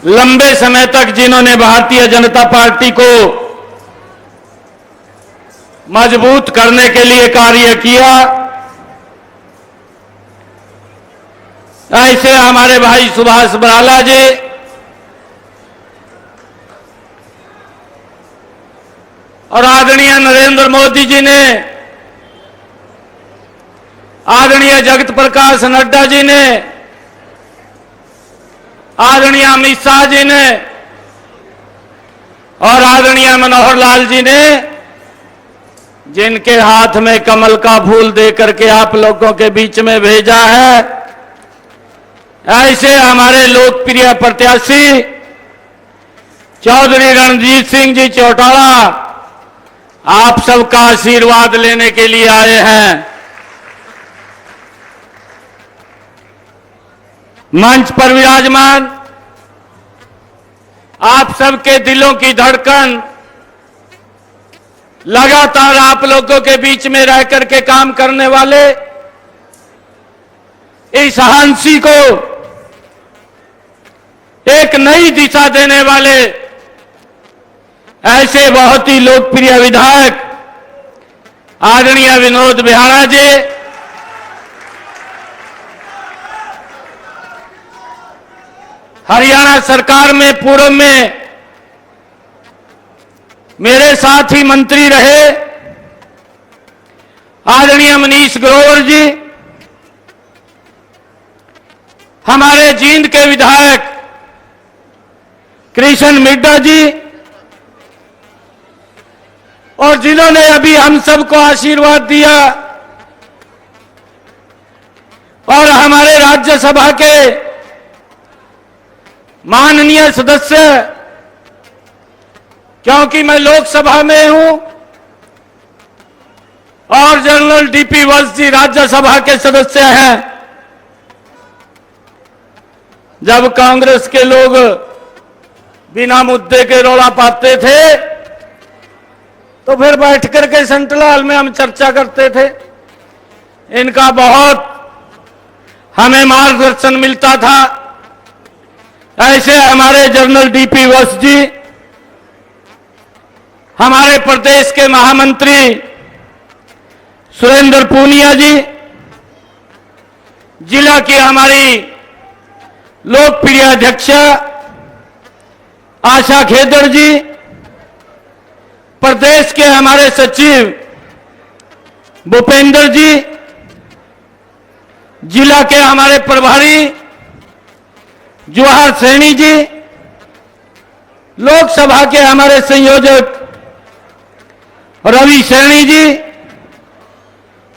लंबे समय तक जिन्होंने भारतीय जनता पार्टी को मजबूत करने के लिए कार्य किया, ऐसे हमारे भाई सुभाष बराला जी, और आदरणीय नरेंद्र मोदी जी ने, आदरणीय जगत प्रकाश नड्डा जी ने, आदरणीय अमित शाह जी ने और आदरणीय मनोहर लाल जी ने, जिनके हाथ में कमल का फूल देकर के आप लोगों के बीच में भेजा है, ऐसे हमारे लोकप्रिय प्रत्याशी चौधरी रणजीत सिंह जी चौटाला आप सबका आशीर्वाद लेने के लिए आए हैं। मंच पर विराजमान आप सबके दिलों की धड़कन, लगातार आप लोगों के बीच में रह करके काम करने वाले इस हंसी को एक नई दिशा देने वाले ऐसे बहुत ही लोकप्रिय विधायक आदरणीय विनोद बिहारा जी, हरियाणा सरकार में पूर्व में मेरे साथ ही मंत्री रहे आदरणीय मनीष ग्रोवर जी, हमारे जींद के विधायक कृष्ण मिड्डा जी, और जिन्होंने अभी हम सबको आशीर्वाद दिया, और हमारे राज्यसभा के माननीय सदस्य, क्योंकि मैं लोकसभा में हूं, और जनरल डीपी वत्स जी राज्यसभा के सदस्य हैं। जब कांग्रेस के लोग बिना मुद्दे के रौला पाते थे तो फिर बैठ करके सेंट्रल हॉल में हम चर्चा करते थे। इनका बहुत हमें मार्गदर्शन मिलता था। ऐसे हमारे जनरल डीपी वत्स जी, हमारे प्रदेश के महामंत्री सुरेंद्र पूनिया जी, जिला की हमारी लोकप्रिय अध्यक्ष आशा खेदड़ जी, प्रदेश के हमारे सचिव भूपेंद्र जी, जिला के हमारे प्रभारी जवाहर सैनी जी, लोकसभा के हमारे संयोजक रवि सैनी जी,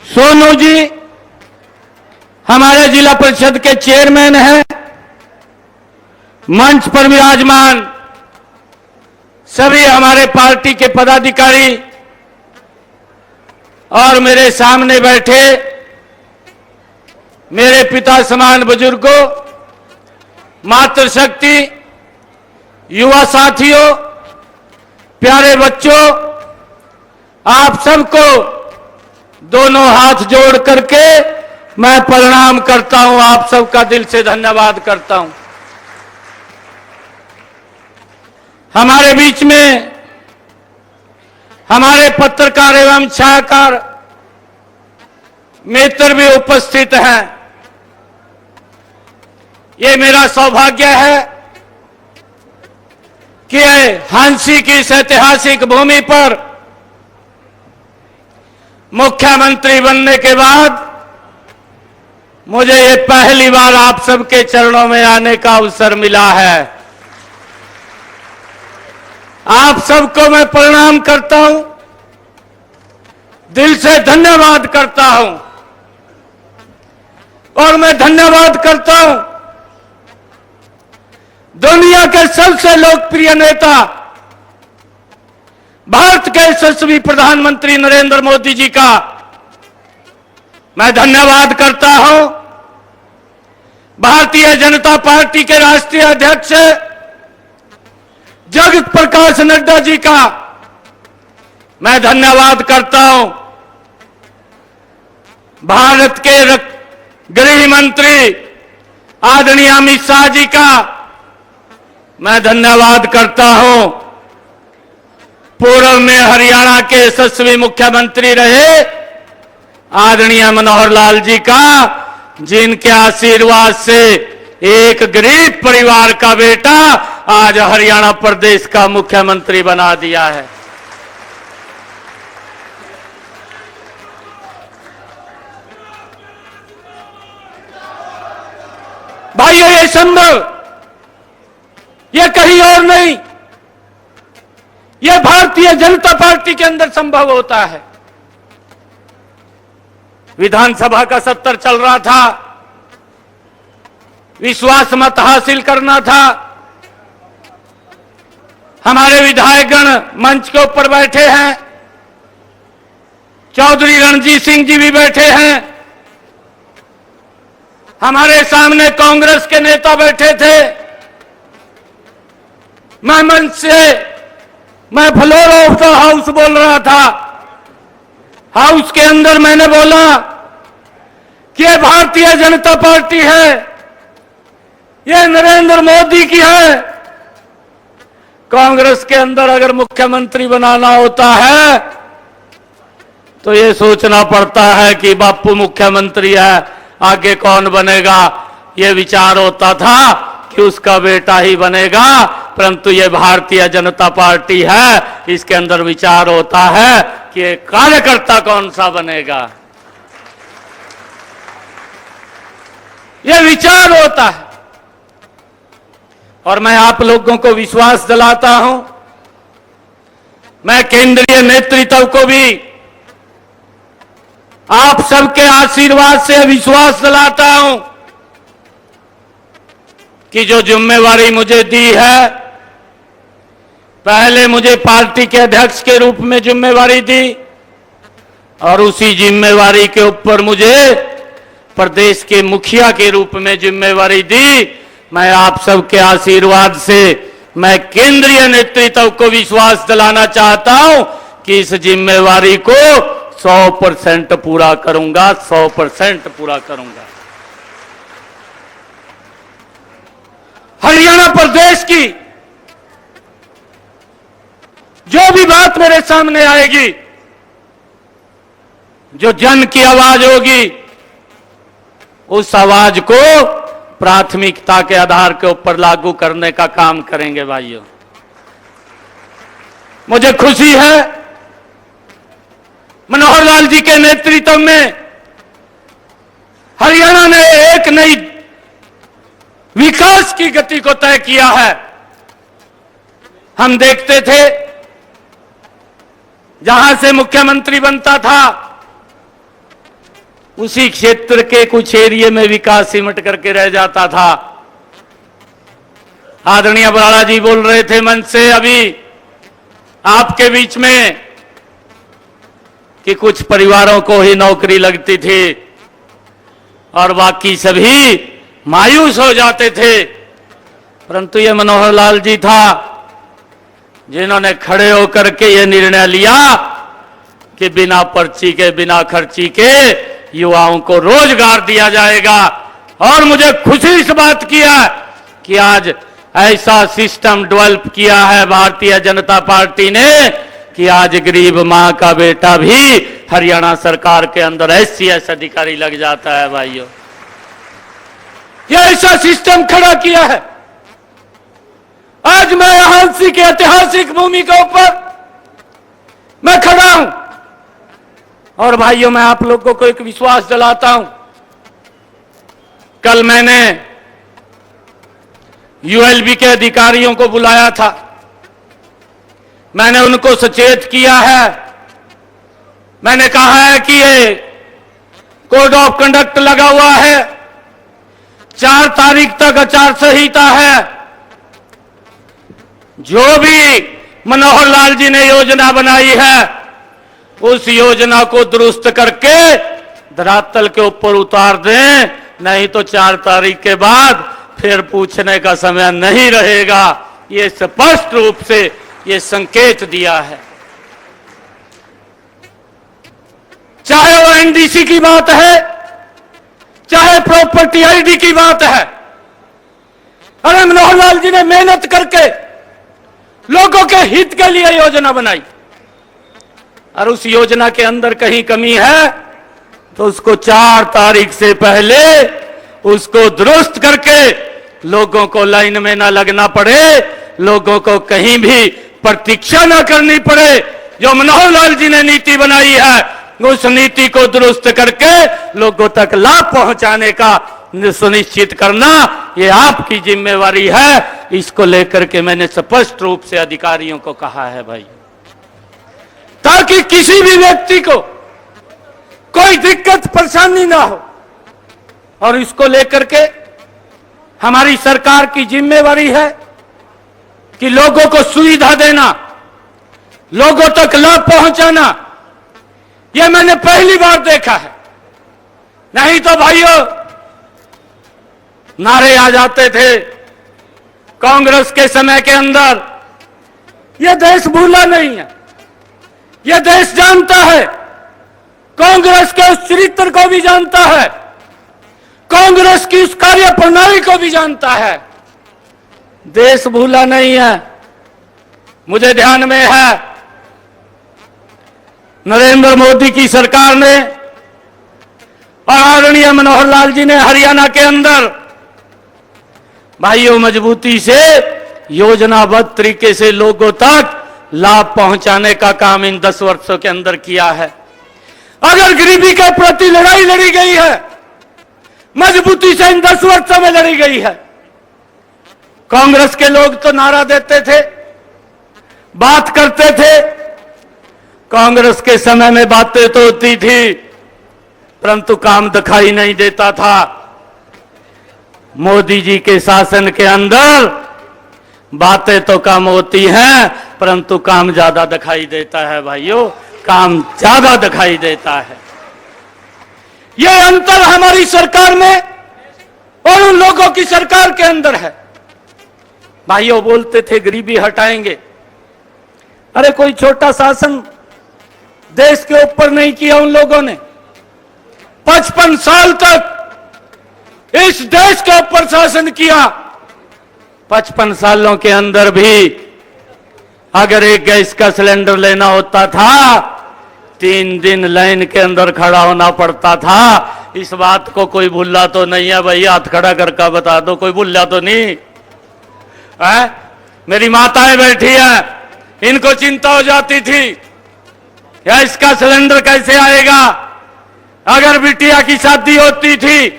सोनू जी, हमारे जिला परिषद के चेयरमैन हैं, मंच पर विराजमान सभी हमारे पार्टी के पदाधिकारी, और मेरे सामने बैठे मेरे पिता समान बुजुर्गों, मातृशक्ति, युवा साथियों, प्यारे बच्चों, आप सबको दोनों हाथ जोड़ करके मैं प्रणाम करता हूं। आप सबका दिल से धन्यवाद करता हूं। हमारे बीच में हमारे पत्रकार एवं छायाकार मित्र भी उपस्थित हैं। ये मेरा सौभाग्य है कि हंसी की इस ऐतिहासिक भूमि पर मुख्यमंत्री बनने के बाद मुझे ये पहली बार आप सबके चरणों में आने का अवसर मिला है। आप सबको मैं प्रणाम करता हूं, दिल से धन्यवाद करता हूं, और मैं धन्यवाद करता हूं दुनिया के सबसे लोकप्रिय नेता भारत के यशस्वी प्रधानमंत्री नरेंद्र मोदी जी का मैं धन्यवाद करता हूं। भारतीय जनता पार्टी के राष्ट्रीय अध्यक्ष जगत प्रकाश नड्डा जी का मैं धन्यवाद करता हूं। भारत के गृह मंत्री आदरणीय अमित शाह जी का मैं धन्यवाद करता हूं पूर्व में हरियाणा के यशस्वी मुख्यमंत्री रहे आदरणीय मनोहर लाल जी का, जिनके आशीर्वाद से एक गरीब परिवार का बेटा आज हरियाणा प्रदेश का मुख्यमंत्री बना दिया है। भाइयों, ये संभव, ये कहीं और नहीं, ये भारतीय जनता पार्टी के अंदर संभव होता है। विधानसभा का सत्र चल रहा था, विश्वास मत हासिल करना था। हमारे विधायकगण मंच के ऊपर बैठे हैं, चौधरी रणजीत सिंह जी भी बैठे हैं, हमारे सामने कांग्रेस के नेता बैठे थे। मैं मंच से, मैं फ्लोर ऑफ द हाउस बोल रहा था। हाउस के अंदर मैंने बोला कि ये भारतीय जनता पार्टी है, ये नरेंद्र मोदी की है। कांग्रेस के अंदर अगर मुख्यमंत्री बनाना होता है तो ये सोचना पड़ता है कि बापू मुख्यमंत्री है, आगे कौन बनेगा। ये विचार होता था कि उसका बेटा ही बनेगा, परंतु ये भारतीय जनता पार्टी है, इसके अंदर विचार होता है कि कार्यकर्ता कौन सा बनेगा। ये विचार होता है और मैं आप लोगों को विश्वास दिलाता हूं, मैं केंद्रीय नेतृत्व को भी आप सबके आशीर्वाद से विश्वास दिलाता हूं कि जो जिम्मेवारी मुझे दी है, पहले मुझे पार्टी के अध्यक्ष के रूप में जिम्मेवारी दी और उसी जिम्मेवारी के ऊपर मुझे प्रदेश के मुखिया के रूप में जिम्मेवारी दी। मैं आप सबके आशीर्वाद से मैं केंद्रीय नेतृत्व को विश्वास दिलाना चाहता हूं कि इस जिम्मेवारी को 100% पूरा करूंगा, 100% पूरा करूंगा। हरियाणा प्रदेश की जो भी बात मेरे सामने आएगी, जो जन की आवाज होगी, उस आवाज को प्राथमिकता के आधार के ऊपर लागू करने का काम करेंगे। भाइयों, मुझे खुशी है मनोहर लाल जी के नेतृत्व में हरियाणा ने एक नई विकास की गति को तय किया है। हम देखते थे जहां से मुख्यमंत्री बनता था उसी क्षेत्र के कुछ एरिया में विकास सिमट करके रह जाता था। आदरणीय बराड़ा जी बोल रहे थे मंच से अभी आपके बीच में कि कुछ परिवारों को ही नौकरी लगती थी और बाकी सभी मायूस हो जाते थे, परंतु ये मनोहर लाल जी था जिन्होंने खड़े होकर के ये निर्णय लिया कि बिना पर्ची के, बिना खर्ची के युवाओं को रोजगार दिया जाएगा। और मुझे खुशी इस बात की है कि आज ऐसा सिस्टम डेवलप किया है भारतीय जनता पार्टी ने कि आज गरीब मां का बेटा भी हरियाणा सरकार के अंदर SCS अधिकारी लग जाता है। भाइयों, ये ऐसा सिस्टम खड़ा किया है। आज मैं हांसी के ऐतिहासिक भूमि के ऊपर मैं खड़ा हूं और भाइयों, मैं आप लोगों को एक विश्वास दिलाता हूं। कल मैंने ULB के अधिकारियों को बुलाया था, मैंने उनको सचेत किया है। मैंने कहा है कि ये कोड ऑफ कंडक्ट लगा हुआ है, 4 तारीख तक आचार संहिता है। जो भी मनोहर लाल जी ने योजना बनाई है उस योजना को दुरुस्त करके धरातल के ऊपर उतार दें, नहीं तो 4 तारीख के बाद फिर पूछने का समय नहीं रहेगा। ये स्पष्ट रूप से ये संकेत दिया है। चाहे वो NDC की बात है, चाहे प्रॉपर्टी ID की बात है, अरे मनोहर लाल जी ने मेहनत करके लोगों के हित के लिए योजना बनाई, और उस योजना के अंदर कहीं कमी है तो उसको 4 तारीख से पहले उसको दुरुस्त करके लोगों को लाइन में ना लगना पड़े, लोगों को कहीं भी प्रतीक्षा ना करनी पड़े। जो मनोहर लाल जी ने नीति बनाई है उस नीति को दुरुस्त करके लोगों तक लाभ पहुंचाने का सुनिश्चित करना ये आपकी जिम्मेवारी है। इसको लेकर के मैंने स्पष्ट रूप से अधिकारियों को कहा है भाई, ताकि किसी भी व्यक्ति को कोई दिक्कत परेशानी ना हो। और इसको लेकर के हमारी सरकार की जिम्मेवारी है कि लोगों को सुविधा देना, लोगों तक लाभ पहुंचाना। यह मैंने पहली बार देखा है, नहीं तो भाइयों नारे आ जाते थे कांग्रेस के समय के अंदर। यह देश भूला नहीं है, यह देश जानता है, कांग्रेस के उस चरित्र को भी जानता है, कांग्रेस की उस कार्य प्रणाली को भी जानता है। देश भूला नहीं है। मुझे ध्यान में है नरेंद्र मोदी की सरकार ने और आदरणीय मनोहर लाल जी ने हरियाणा के अंदर भाइयों मजबूती से योजनाबद्ध तरीके से लोगों तक लाभ पहुंचाने का काम इन 10 वर्षों के अंदर किया है। अगर गरीबी के प्रति लड़ाई लड़ी गई है, मजबूती से इन 10 वर्षों में लड़ी गई है। कांग्रेस के लोग तो नारा देते थे, बात करते थे, कांग्रेस के समय में बातें तो होती थी परंतु काम दिखाई नहीं देता था। मोदी जी के शासन के अंदर बातें तो कम होती हैं परंतु काम ज्यादा दिखाई देता है भाइयों, काम ज्यादा दिखाई देता है। यह अंतर हमारी सरकार में और उन लोगों की सरकार के अंदर है। भाइयों बोलते थे गरीबी हटाएंगे, अरे कोई छोटा शासन देश के ऊपर नहीं किया उन लोगों ने। 55 साल तक इस देश के ऊपर शासन किया। 55 सालों के अंदर भी अगर एक गैस का सिलेंडर लेना होता था 3 दिन लाइन के अंदर खड़ा होना पड़ता था। इस बात को कोई भूला तो नहीं है भैया? हाथ खड़ा करके बता दो, कोई भूला तो नहीं है? मेरी माताएं बैठी हैं, इनको चिंता हो जाती थी या इसका सिलेंडर कैसे आएगा। अगर बिटिया की शादी होती थी,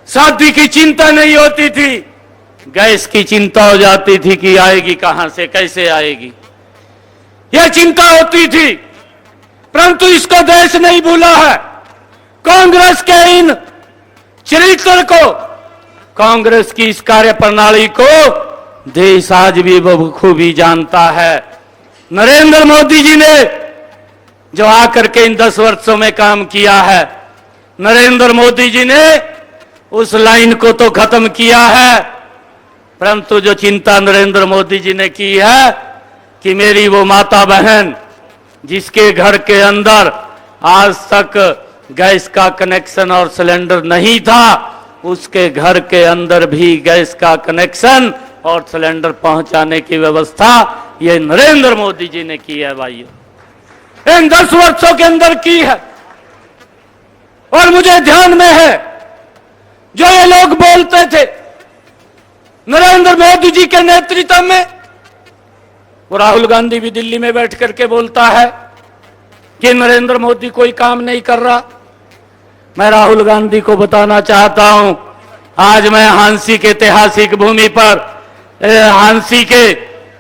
शादी की चिंता नहीं होती थी, गैस की चिंता हो जाती थी कि आएगी कहां से, कैसे आएगी, यह चिंता होती थी। परंतु इसको देश नहीं भूला है। कांग्रेस के इन चरित्र को, कांग्रेस की इस कार्य प्रणाली को देश आज भी बखूबी जानता है। नरेंद्र मोदी जी ने जो आकर के इन 10 वर्षों में काम किया है, नरेंद्र मोदी जी ने उस लाइन को तो खत्म किया है, परंतु जो चिंता नरेंद्र मोदी जी ने की है कि मेरी वो माता बहन जिसके घर के अंदर आज तक गैस का कनेक्शन और सिलेंडर नहीं था, उसके घर के अंदर भी गैस का कनेक्शन और सिलेंडर पहुंचाने की व्यवस्था ये नरेंद्र मोदी जी ने की है भाइयों, इन 10 वर्षों के अंदर की है। और मुझे ध्यान में है जो ये लोग बोलते थे नरेंद्र मोदी जी के नेतृत्व में, वो राहुल गांधी भी दिल्ली में बैठ करके बोलता है कि नरेंद्र मोदी कोई काम नहीं कर रहा। मैं राहुल गांधी को बताना चाहता हूं, आज मैं हांसी के ऐतिहासिक भूमि पर, हांसी के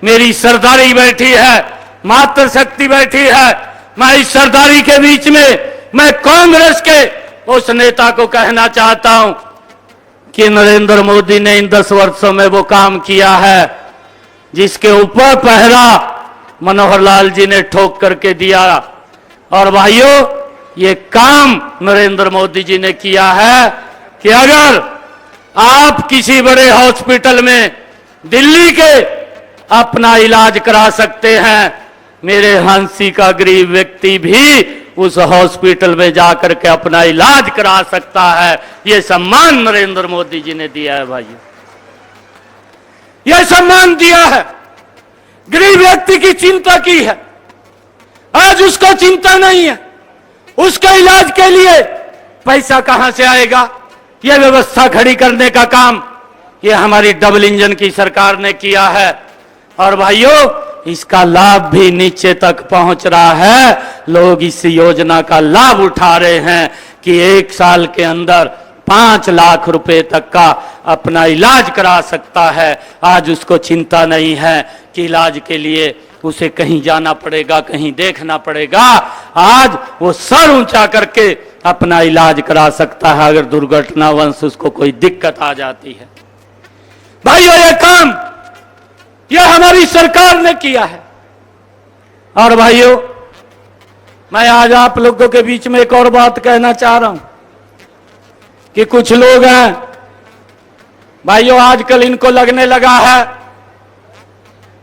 मेरी सरदारी बैठी है, मातृशक्ति बैठी है। मैं इस सरदारी के बीच में मैं कांग्रेस के उस नेता को कहना चाहता हूं कि नरेंद्र मोदी ने इन 10 वर्षों में वो काम किया है जिसके ऊपर पहरा मनोहर लाल जी ने ठोक करके दिया। और भाइयों ये काम नरेंद्र मोदी जी ने किया है कि अगर आप किसी बड़े हॉस्पिटल में दिल्ली के अपना इलाज करा सकते हैं, मेरे हांसी का गरीब व्यक्ति भी उस हॉस्पिटल में जाकर के अपना इलाज करा सकता है। ये सम्मान नरेंद्र मोदी जी ने दिया है भाइयों। यह सम्मान दिया है, गरीब व्यक्ति की चिंता की है। आज उसको चिंता नहीं है, उसके इलाज के लिए पैसा कहां से आएगा, यह व्यवस्था खड़ी करने का काम यह हमारी डबल इंजन की सरकार ने किया है। और भाइयों, इसका लाभ भी नीचे तक पहुंच रहा है। लोग इस योजना का लाभ उठा रहे हैं कि 1 साल के अंदर 5 लाख रुपए तक का अपना इलाज करा सकता है। आज उसको चिंता नहीं है कि इलाज के लिए उसे कहीं जाना पड़ेगा, कहीं देखना पड़ेगा। आज वो सर ऊंचा करके अपना इलाज करा सकता है अगर दुर्घटनावश उसको कोई दिक्कत आ जाती है। भाइयों, यह काम यह हमारी सरकार ने किया है। और भाइयों, मैं आज आप लोगों के बीच में एक और बात कहना चाह रहा हूं कि कुछ लोग हैं भाइयों, आजकल इनको लगने लगा है,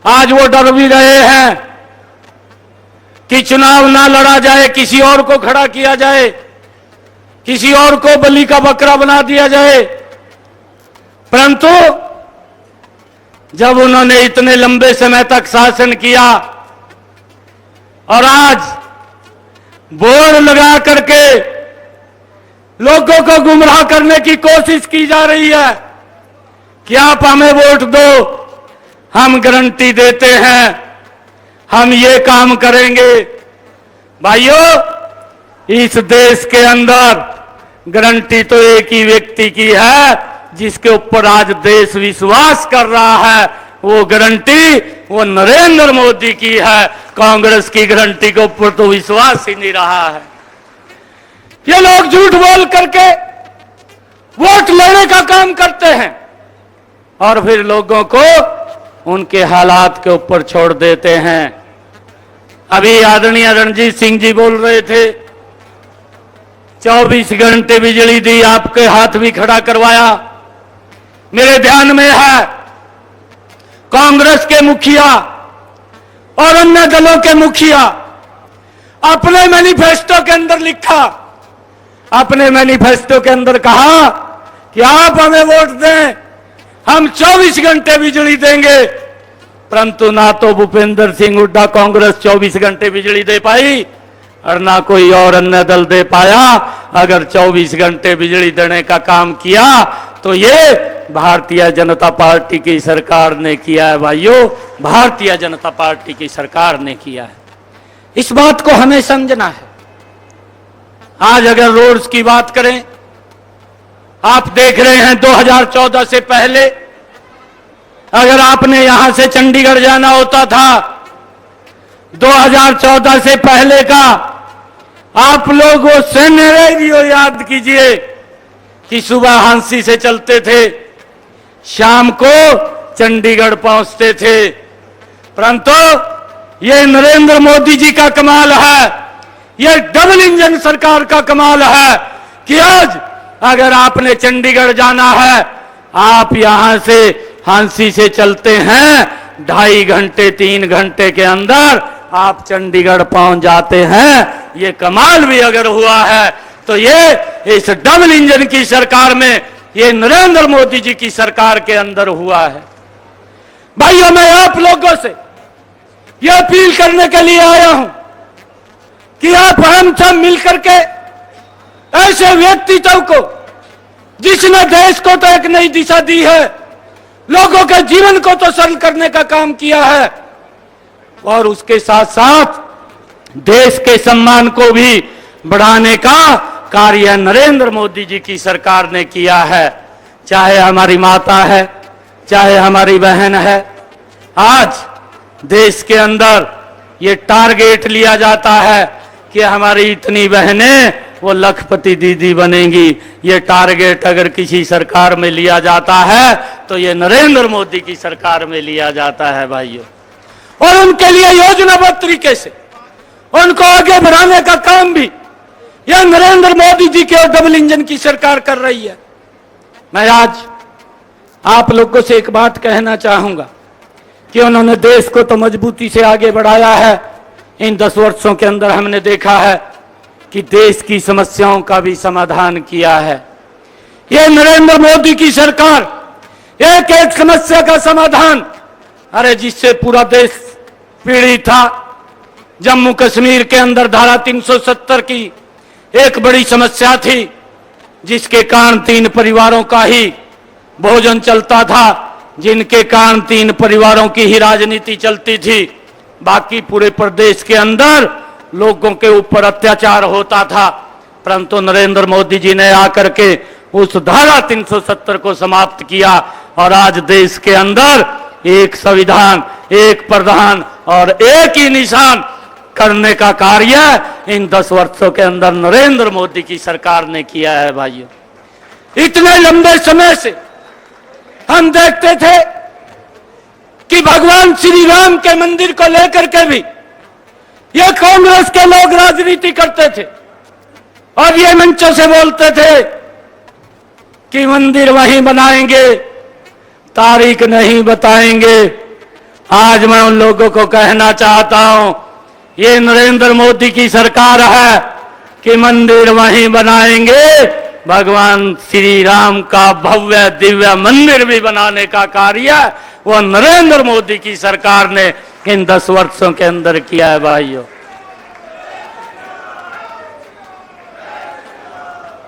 आज वो डर भी रहे हैं कि चुनाव ना लड़ा जाए, किसी और को खड़ा किया जाए, किसी और को बलि का बकरा बना दिया जाए। परंतु जब उन्होंने इतने लंबे समय तक शासन किया और आज बोर्ड लगा करके लोगों को गुमराह करने की कोशिश की जा रही है कि आप हमें वोट दो, हम गारंटी देते हैं, हम ये काम करेंगे। भाइयों, इस देश के अंदर गारंटी तो एक ही व्यक्ति की है जिसके ऊपर आज देश विश्वास कर रहा है। वो गारंटी वो नरेंद्र मोदी की है। कांग्रेस की गारंटी के ऊपर तो विश्वास ही नहीं रहा है। ये लोग झूठ बोल करके वोट लेने का काम करते हैं और फिर लोगों को उनके हालात के ऊपर छोड़ देते हैं। अभी आदरणीय रणजीत सिंह जी बोल रहे थे 24 घंटे बिजली दी, आपके हाथ भी खड़ा करवाया। मेरे ध्यान में है कांग्रेस के मुखिया और अन्य दलों के मुखिया अपने मैनिफेस्टो के अंदर लिखा, अपने मैनिफेस्टो के अंदर कहा कि आप हमें वोट दें, हम 24 घंटे बिजली देंगे। परंतु ना तो भूपेंद्र सिंह हुड्डा कांग्रेस 24 घंटे बिजली दे पाई और ना कोई और अन्य दल दे पाया। अगर 24 घंटे बिजली देने का काम किया तो ये भारतीय जनता पार्टी की सरकार ने किया है। भाइयों, भारतीय जनता पार्टी की सरकार ने किया है। इस बात को हमें समझना है। आज अगर रोड्स की बात करें, आप देख रहे हैं 2014 से पहले अगर आपने यहां से चंडीगढ़ जाना होता था, 2014 से पहले का आप लोग वो सिनेरियो याद कीजिए कि सुबह हांसी से चलते थे, शाम को चंडीगढ़ पहुंचते थे। परंतु ये नरेंद्र मोदी जी का कमाल है, ये डबल इंजन सरकार का कमाल है कि आज अगर आपने चंडीगढ़ जाना है, आप यहां से हांसी से चलते हैं, 2.5 घंटे 3 घंटे के अंदर आप चंडीगढ़ पहुंच जाते हैं। ये कमाल भी अगर हुआ है तो ये इस डबल इंजन की सरकार में, ये नरेंद्र मोदी जी की सरकार के अंदर हुआ है। भाइयों, मैं आप लोगों से यह अपील करने के लिए आया हूं कि आप हम सब मिलकर के ऐसे व्यक्तित्व को जिसने देश को तो एक नई दिशा दी है, लोगों के जीवन को तो सरल करने का काम किया है और उसके साथ साथ देश के सम्मान को भी बढ़ाने का कार्य नरेंद्र मोदी जी की सरकार ने किया है। चाहे हमारी माता है, चाहे हमारी बहन है, आज देश के अंदर ये टारगेट लिया जाता है कि हमारी इतनी बहनें वो लखपति दीदी बनेंगी। ये टारगेट अगर किसी सरकार में लिया जाता है तो ये नरेंद्र मोदी की सरकार में लिया जाता है भाइयों। और उनके लिए योजनाबद्ध तरीके से उनको आगे बढ़ाने का काम भी यह नरेंद्र मोदी जी के और डबल इंजन की सरकार कर रही है। मैं आज आप लोगों से एक बात कहना चाहूंगा कि उन्होंने देश को तो मजबूती से आगे बढ़ाया है। इन 10 वर्षों के अंदर हमने देखा है कि देश की समस्याओं का भी समाधान किया है। यह नरेंद्र मोदी की सरकार एक एक समस्या का समाधान। अरे जिससे पूरा देश पीड़ित था। जम्मू कश्मीर के अंदर धारा 370 की एक बड़ी समस्या थी, जिसके कारण 3 परिवारों का ही भोजन चलता था, जिनके कारण 3 परिवारों की ही राजनीति चलती थी। बाकी पूरे प्रदेश के अंदर लोगों के ऊपर अत्याचार होता था। परंतु नरेंद्र मोदी जी ने आकर के उस धारा 370 को समाप्त किया और आज देश के अंदर एक संविधान, एक प्रधान और एक ही निशान करने का कार्य इन 10 वर्षों के अंदर नरेंद्र मोदी की सरकार ने किया है। भाइयों, इतने लंबे समय से हम देखते थे कि भगवान श्री राम के मंदिर को लेकर के भी ये कांग्रेस के लोग राजनीति करते थे और ये मंचों से बोलते थे कि मंदिर वहीं बनाएंगे, तारीख नहीं बताएंगे। आज मैं उन लोगों को कहना चाहता हूं, ये नरेंद्र मोदी की सरकार है कि मंदिर वहीं बनाएंगे। भगवान श्री राम का भव्य दिव्य मंदिर भी बनाने का कार्य वो नरेंद्र मोदी की सरकार ने इन 10 वर्षों के अंदर किया है। भाइयों,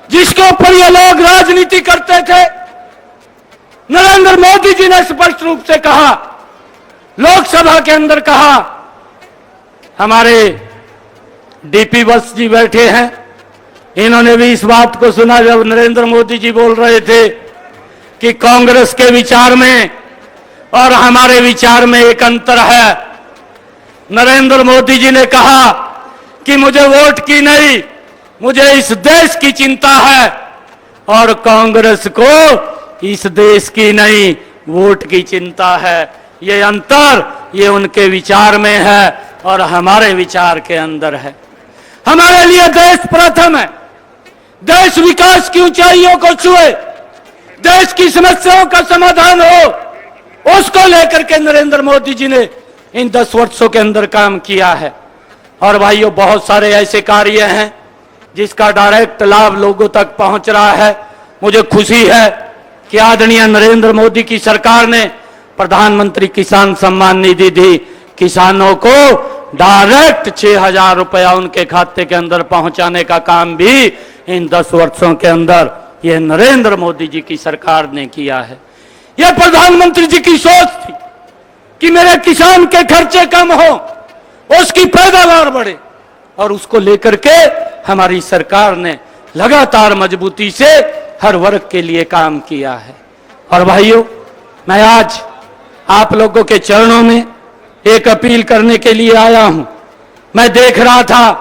जिसके ऊपर ये लोग राजनीति करते थे, नरेंद्र मोदी जी ने स्पष्ट रूप से कहा, लोकसभा के अंदर कहा। हमारे डीपी बस जी बैठे हैं, इन्होंने भी इस बात को सुना जब नरेंद्र मोदी जी बोल रहे थे कि कांग्रेस के विचार में और हमारे विचार में एक अंतर है। नरेंद्र मोदी जी ने कहा कि मुझे वोट की नहीं, मुझे इस देश की चिंता है, और कांग्रेस को इस देश की नहीं, वोट की चिंता है। ये अंतर ये उनके विचार में है और हमारे विचार के अंदर है। हमारे लिए देश प्रथम है। देश विकास की ऊंचाइयों को छुए, देश की समस्याओं का समाधान हो, उसको लेकर के नरेंद्र मोदी जी ने इन 10 वर्षों के अंदर काम किया है। और भाइयों, बहुत सारे ऐसे कार्य हैं जिसका डायरेक्ट लाभ लोगों तक पहुंच रहा है। मुझे खुशी है कि आदरणीय नरेंद्र मोदी की सरकार ने प्रधानमंत्री किसान सम्मान निधि दी। किसानों को डायरेक्ट 6,000 रुपया उनके खाते के अंदर पहुंचाने का काम भी इन 10 वर्षों के अंदर ये नरेंद्र मोदी जी की सरकार ने किया है। यह प्रधानमंत्री जी की सोच थी कि मेरे किसान के खर्चे कम हो, उसकी पैदावार बढ़े, और उसको लेकर के हमारी सरकार ने लगातार मजबूती से हर वर्ग के लिए काम किया है। और भाइयों, मैं आज आप लोगों के चरणों में एक अपील करने के लिए आया हूं। मैं देख रहा था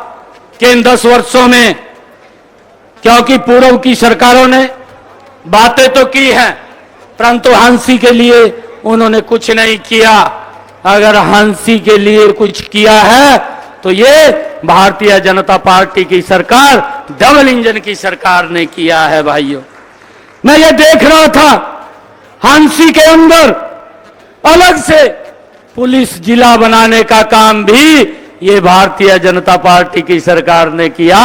कि इन 10 वर्षों में, क्योंकि पूर्व की सरकारों ने बातें तो की हैं, परंतु हंसी के लिए उन्होंने कुछ नहीं किया। अगर हंसी के लिए कुछ किया है तो ये भारतीय जनता पार्टी की सरकार, डबल इंजन की सरकार ने किया है। भाइयों, मैं ये देख रहा था, हंसी के अंदर अलग से पुलिस जिला बनाने का काम भी ये भारतीय जनता पार्टी की सरकार ने किया।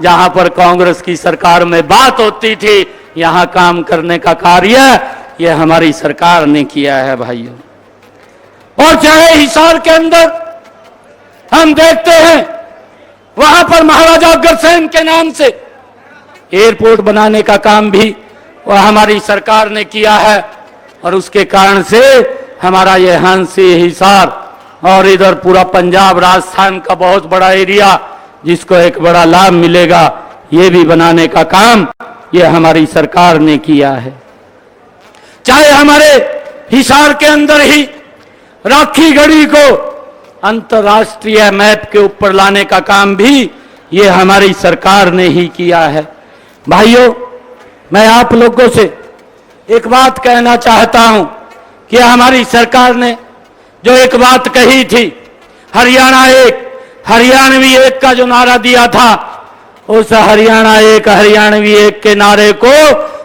जहां पर कांग्रेस की सरकार में बात होती थी, यहां काम करने का कार्य ये हमारी सरकार ने किया है। भाइयों, और चाहे हिसार के अंदर हम देखते हैं, वहां पर महाराजा अग्रसेन के नाम से एयरपोर्ट बनाने का काम भी वह हमारी सरकार ने किया है। और उसके कारण से हमारा ये हंसी, हिसार और इधर पूरा पंजाब, राजस्थान का बहुत बड़ा एरिया जिसको एक बड़ा लाभ मिलेगा, ये भी बनाने का काम ये हमारी सरकार ने किया है। चाहे हमारे हिसार के अंदर ही राखी गढ़ी को अंतर्राष्ट्रीय मैप के ऊपर लाने का काम भी ये हमारी सरकार ने ही किया है। भाइयों, मैं आप लोगों से एक बात कहना चाहता हूं कि हमारी सरकार ने जो एक बात कही थी, हरियाणा एक, हरियाणवी एक का जो नारा दिया था, उस हरियाणा एक, हरियाणवी एक के नारे को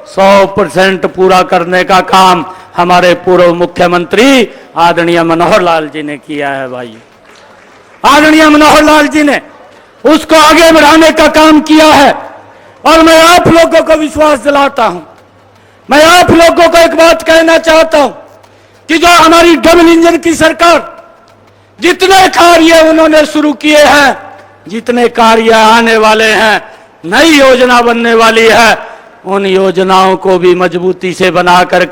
100% पूरा करने का काम हमारे पूर्व मुख्यमंत्री आदरणीय मनोहर लाल जी ने किया है। भाई, आदरणीय मनोहर लाल जी ने उसको आगे बढ़ाने का काम किया है। और मैं आप लोगों को विश्वास दिलाता हूं मैं आप लोगों को एक बात कहना चाहता हूं कि जो हमारी डबल इंजन की सरकार जितने कार्य उन्होंने शुरू किए हैं, जितने कार्य आने वाले हैं, नई योजना बनने वाली है, उन योजनाओं को भी मजबूती से बनाकर